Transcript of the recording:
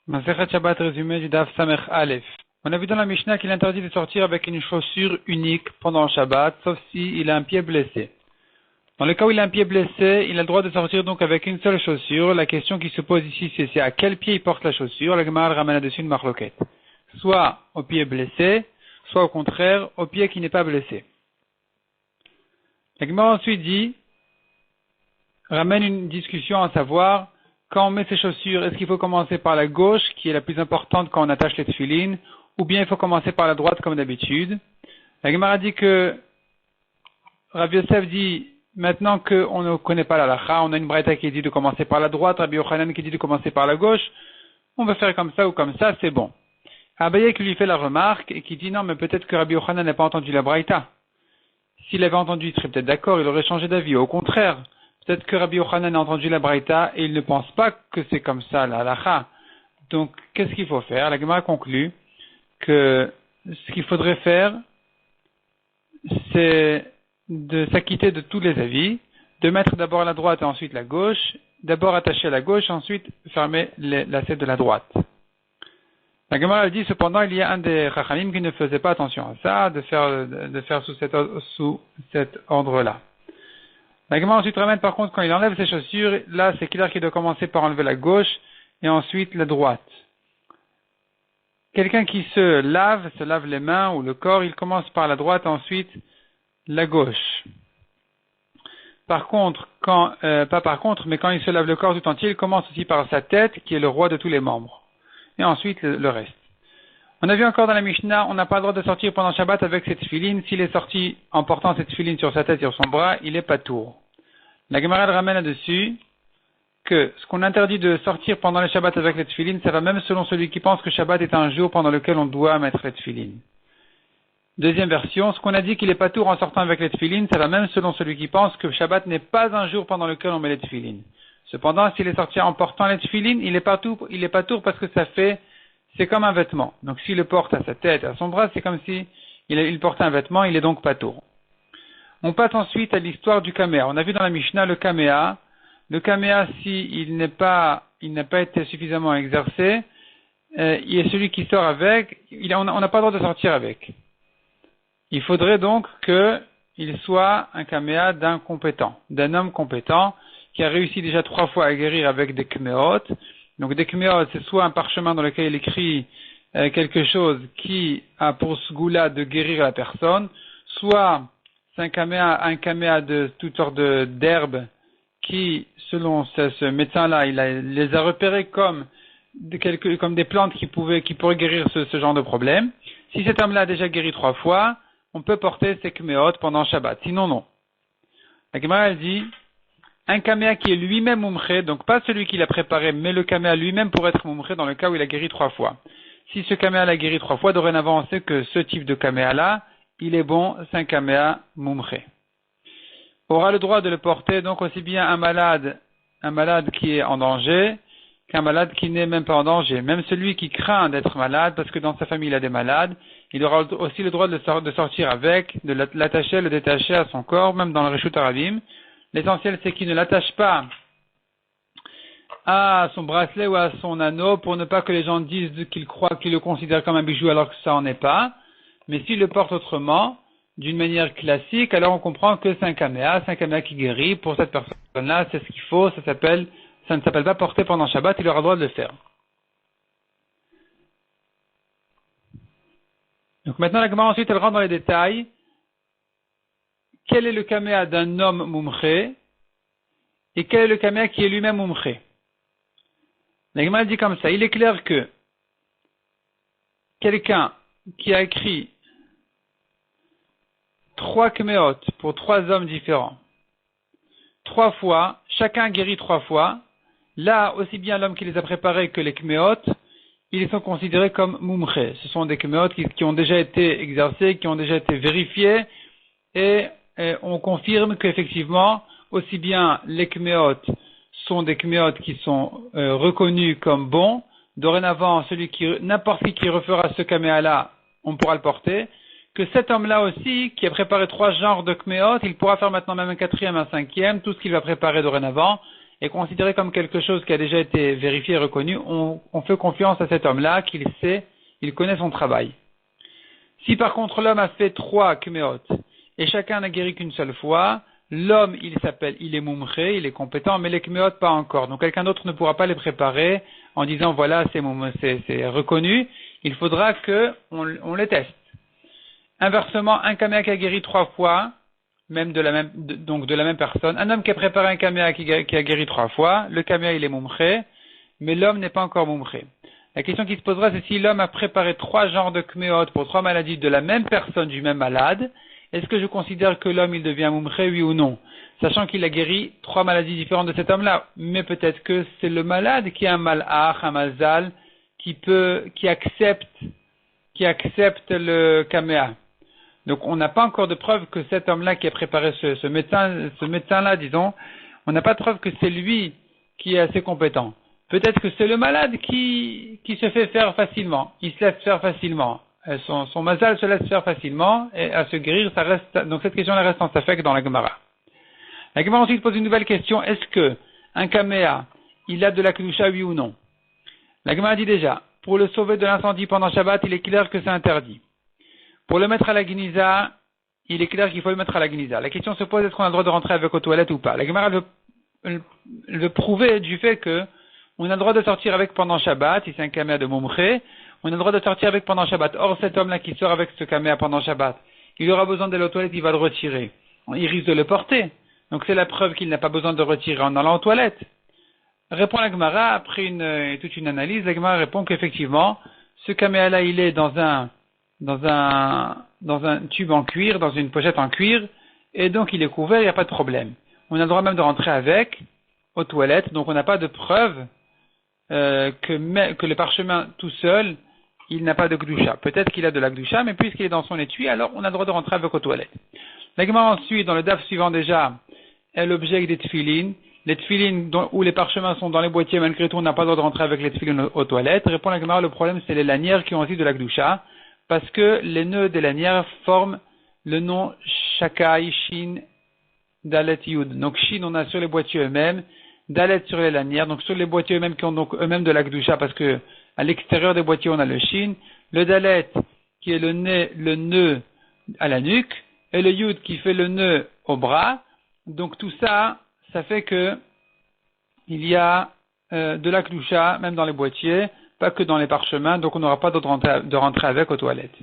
Masechet Shabbat résumé du Daf Samech Aleph. On a vu dans la Mishnah qu'il est interdit de sortir avec une chaussure unique pendant le Shabbat, sauf s'il a un pied blessé. Dans le cas où il a un pied blessé, il a le droit de sortir donc avec une seule chaussure. La question qui se pose ici, c'est à quel pied il porte la chaussure. La Gemara ramène là-dessus une marloquette. Soit au pied blessé, soit au contraire au pied qui n'est pas blessé. La Gemara ensuite ramène une discussion à savoir, quand on met ses chaussures, est-ce qu'il faut commencer par la gauche, qui est la plus importante quand on attache les tefilines, ou bien il faut commencer par la droite comme d'habitude. La Gemara dit que Rabbi Yosef dit, maintenant qu'on ne connaît pas la halakha, on a une braïta qui dit de commencer par la droite, Rabbi Yochanan qui dit de commencer par la gauche, on va faire comme ça ou comme ça, c'est bon. Abaye qui lui fait la remarque et qui dit non, mais peut-être que Rabbi Yochanan n'a pas entendu la braïta. S'il avait entendu, il serait peut-être d'accord, il aurait changé d'avis. Au contraire, peut-être que Rabbi Yochanan a entendu la braïta et il ne pense pas que c'est comme ça la halakha. Donc, qu'est-ce qu'il faut faire? La Gemara conclut que ce qu'il faudrait faire, c'est de s'acquitter de tous les avis, de mettre d'abord la droite et ensuite la gauche, d'abord attacher à la gauche, ensuite fermer les lacets de la droite. La Gemara dit cependant, il y a un des Chachamim qui ne faisait pas attention à ça, de faire sous cet ordre-là. La Gemara ensuite ramène par contre quand il enlève ses chaussures, là c'est clair qu'il doit commencer par enlever la gauche et ensuite la droite. Quelqu'un qui se lave les mains ou le corps, il commence par la droite, ensuite la gauche. Par contre, mais quand il se lave le corps tout entier, il commence aussi par sa tête, qui est le roi de tous les membres. Et ensuite le reste. On a vu encore dans la Mishnah, on n'a pas le droit de sortir pendant Shabbat avec cette filine. S'il est sorti en portant cette filine sur sa tête et sur son bras, il est patour. La Gemara ramène là-dessus que ce qu'on interdit de sortir pendant le Shabbat avec les tefilines, ça va même selon celui qui pense que Shabbat est un jour pendant lequel on doit mettre les tefilines. Deuxième version, ce qu'on a dit qu'il est patour en sortant avec les tefilines, ça va même selon celui qui pense que Shabbat n'est pas un jour pendant lequel on met les tefilines. Cependant, s'il est sorti en portant les tefilines, il est patour parce que c'est comme un vêtement. Donc s'il le porte à sa tête, à son bras, c'est comme si il portait un vêtement, il est donc patour. On passe ensuite à l'histoire du kaméa. On a vu dans la Mishnah le kaméa. Le kaméa, s'il n'a pas été suffisamment exercé, il est celui qui sort avec, on n'a pas le droit de sortir avec. Il faudrait donc qu'il soit un kaméa d'un homme compétent, qui a réussi déjà 3 fois à guérir avec des kméot. Donc des kméot, c'est soit un parchemin dans lequel il écrit quelque chose qui a pour sgoula de guérir la personne, soit c'est un kaméa de toutes sortes d'herbes qui, selon ce médecin-là, il les a repérés comme des plantes qui pourraient guérir ce genre de problème. Si cet homme-là a déjà guéri 3 fois, on peut porter ses kméot pendant Shabbat. Sinon, non. La Gemara, elle dit, un kaméa qui est lui-même moumché, donc pas celui qui l'a préparé, mais le kaméa lui-même pour être moumché dans le cas où il a guéri 3 fois. Si ce kaméa l'a guéri 3 fois, dorénavant, on sait que ce type de kaméa-là, il est bon, c'est un kaméa moumché. Aura le droit de le porter donc aussi bien un malade qui est en danger, qu'un malade qui n'est même pas en danger. Même celui qui craint d'être malade, parce que dans sa famille il a des malades, il aura aussi le droit de sortir avec, de l'attacher, le détacher à son corps, même dans le Reshut Arabim. L'essentiel c'est qu'il ne l'attache pas à son bracelet ou à son anneau pour ne pas que les gens disent qu'il le considèrent comme un bijou alors que ça n'en est pas. Mais s'il le porte autrement, d'une manière classique, alors on comprend que c'est un kaméa qui guérit. Pour cette personne-là, c'est ce qu'il faut, ça ne s'appelle pas porter pendant Shabbat, il aura le droit de le faire. Donc maintenant, la Gemara ensuite, elle rentre dans les détails. Quel est le kaméa d'un homme moumché et quel est le kaméa qui est lui-même moumché? La Gemara dit comme ça, il est clair que quelqu'un qui a écrit 3 kméot pour 3 hommes différents, 3 fois, chacun guérit 3 fois, là, aussi bien l'homme qui les a préparés que les kméot, ils sont considérés comme moumché. Ce sont des kméot qui ont déjà été exercés, qui ont déjà été vérifiés, et on confirme qu'effectivement, aussi bien les kméot sont des kméot qui sont reconnus comme bons. Dorénavant, n'importe qui refera ce kaméa-là, on pourra le porter. Que cet homme-là aussi, qui a préparé 3 genres de kméot, il pourra faire maintenant même un 4e, un 5e, tout ce qu'il va préparer dorénavant, est considéré comme quelque chose qui a déjà été vérifié et reconnu, on fait confiance à cet homme-là, qu'il sait, il connaît son travail. Si par contre l'homme a fait 3 kmeot, et chacun n'a guéri qu'une seule fois, l'homme, il est mumché, il est compétent, mais les kmeot pas encore. Donc quelqu'un d'autre ne pourra pas les préparer en disant voilà, c'est reconnu. Il faudra on les teste. Inversement, un kaméa qui a guéri 3 fois, même de la même personne, un homme qui a préparé un kaméa qui a guéri 3 fois, le kaméa il est mumché, mais l'homme n'est pas encore mumché. La question qui se posera, c'est si l'homme a préparé 3 genres de kmeot pour 3 maladies de la même personne, du même malade, est-ce que je considère que l'homme, il devient mumché, oui ou non? Sachant qu'il a guéri 3 maladies différentes de cet homme-là. Mais peut-être que c'est le malade qui a un malach, un mazal, qui accepte le kaméa. Donc, on n'a pas encore de preuve que cet homme-là qui a préparé ce médecin-là, disons, on n'a pas de preuve que c'est lui qui est assez compétent. Peut-être que c'est le malade qui se fait faire facilement. Il se laisse faire facilement. Son mazal se laisse faire facilement et à se guérir, donc cette question-là reste en safek dans la Gemara. La Gemara ensuite pose une nouvelle question. Est-ce que un kaméa, il a de la kedusha, oui ou non? La Gemara dit déjà, pour le sauver de l'incendie pendant Shabbat, il est clair que c'est interdit. Pour le mettre à la Gniza, il est clair qu'il faut le mettre à la Gniza. La question se pose, est-ce qu'on a le droit de rentrer avec aux toilettes ou pas? La Gemara veut prouver du fait que on a le droit de sortir avec pendant Shabbat, si c'est un kaméa de Mumché, on a le droit de sortir avec pendant Shabbat. Or, cet homme-là qui sort avec ce kaméa pendant Shabbat, il aura besoin d'aller aux toilettes, il va le retirer. Il risque de le porter. Donc c'est la preuve qu'il n'a pas besoin de retirer en allant aux toilettes. Répond la Gemara, après toute une analyse, la Gemara répond qu'effectivement, ce kaméa-là, il est dans un tube en cuir, dans une pochette en cuir, et donc il est couvert, il n'y a pas de problème. On a le droit même de rentrer avec aux toilettes, donc on n'a pas de preuve que le parchemin tout seul, il n'a pas de gdusha. Peut-être qu'il a de la gdusha, mais puisqu'il est dans son étui, alors on a le droit de rentrer avec aux toilettes. La Gemara ensuite, dans le daf suivant déjà, elle objecte des tefilin. Les tefilin où les parchemins sont dans les boîtiers, malgré tout, on n'a pas le droit de rentrer avec les tefilin aux toilettes. Répond la Gemara, le problème c'est les lanières qui ont aussi de la gdusha, parce que les nœuds des lanières forment le nom Shakai, Shin, Dalet, Yud. Donc Shin, on a sur les boîtiers eux-mêmes, Dalet sur les lanières, donc sur les boîtiers eux-mêmes qui ont donc eux-mêmes de la Gdusha, parce que à l'extérieur des boîtiers on a le Shin, le Dalet qui est le nœud à la nuque, et le Yud qui fait le nœud au bras. Donc tout ça, ça fait que il y a de la Gdusha même dans les boîtiers, pas que dans les parchemins, donc on n'aura pas de rentrer avec aux toilettes.